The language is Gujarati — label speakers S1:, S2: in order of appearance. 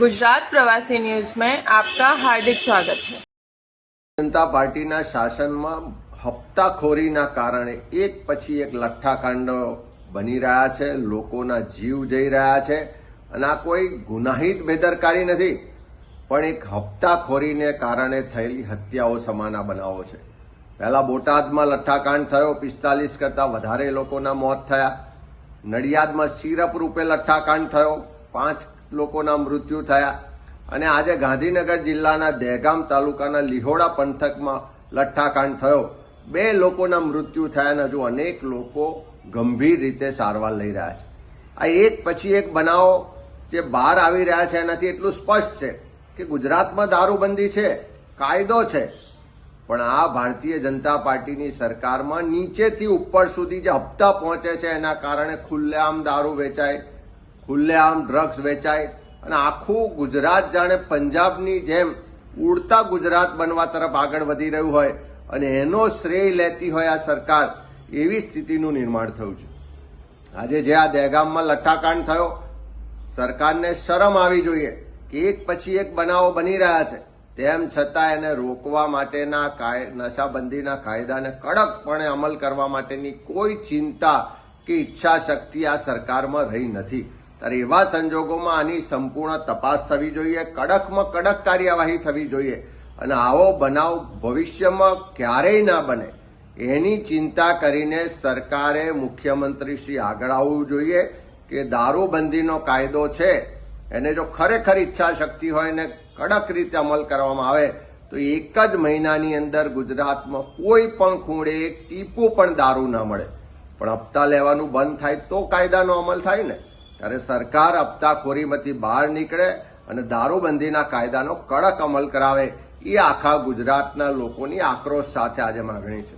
S1: गुजरात प्रवासी न्यूज में आपका हार्दिक स्वागत है।
S2: जनता पार्टीना शासનમાં હપ્તાખોરીના કારણે એક પછી એક લઠ્ઠાકાંડો બની રહ્યા છે, લોકોના જીવ જઈ રહ્યા છે અને આ કોઈ ગુનાહિત બેદરકારી નથી, પણ એક હપ્તાખોરીને કારણે થયેલી હત્યાઓ સમાના બનાવો છે। પહેલા બોટાદમાં લઠ્ઠાકાંડ થયો, 45 કરતા વધારે લોકોના મોત થયા। નડિયાદમાં સિરપ રૂપે લઠ્ઠાકાંડ થયો, 5 લોકોના મૃત્યુ થયા અને આજે ગાંધીનગર જિલ્લાના દહેગામ તાલુકાના લીહોડા પંથકમાં લઠ્ઠાકાંડ થયો, 2 લોકોના મૃત્યુ થયા અને હજુ અનેક લોકો ગંભીર રીતે સારવાર લઈ રહ્યા છે। આ એક પછી એક બનાવો જે બહાર આવી રહ્યા છે એનાથી એટલું સ્પષ્ટ છે કે ગુજરાતમાં દારૂબંધી છે, કાયદો છે, પણ આ ભારતીય જનતા પાર્ટીની સરકારમાં નીચેથી ઉપર સુધી જે હપ્તા પહોંચે છે એના કારણે ખુલ્લેઆમ દારૂ વેચાય, ખુલ્લેઆમ ડ્રગ્સ વેચાય અને આખું ગુજરાત જાણે પંજાબની જેમ ઉડતા ગુજરાત બનવા તરફ આગળ વધી રહ્યું હોય અને એનો શ્રેય લેતી હોય આ સરકાર, એવી સ્થિતિનું નિર્માણ થયું છે। આજે જે આ દહેગામમાં લઠ્ઠાકાંડ થયો, સરકારને શરમ આવી જોઈએ કે એક પછી એક બનાવો બની રહ્યા છે, તેમ છતાં એને રોકવા માટેના નશાબંધીના કાયદાને કડકપણે અમલ કરવા માટેની કોઈ ચિંતા કે ઈચ્છા શક્તિ આ સરકારમાં રહી નથી। ત્યારે એવા સંજોગોમાં આની સંપૂર્ણ તપાસ થવી જોઈએ, કડકમાં કડક કાર્યવાહી થવી જોઈએ અને આવો બનાવ ભવિષ્યમાં ક્યારેય ના બને એની ચિંતા કરીને સરકારે મુખ્યમંત્રી શ્રી આગળ આવવું જોઈએ કે દારૂબંધીનો કાયદો છે એને જો ખરેખર ઈચ્છા શક્તિ હોય ને કડક રીતે અમલ કરવામાં આવે તો એક જ મહિનાની અંદર ગુજરાતમાં કોઈ પણ ખૂણે એક ટીપું પણ દારૂ ના મળે। પણ હપ્તા લેવાનું બંધ થાય તો કાયદાનો અમલ થાય ને। ત્યારે સરકાર હપ્તાખોરીમાંથી બહાર નીકળે અને દારૂબંધીના કાયદાનો કડક અમલ કરાવે, એ આખા ગુજરાતના લોકોની આક્રોશ સાથે આજે માગણી છે।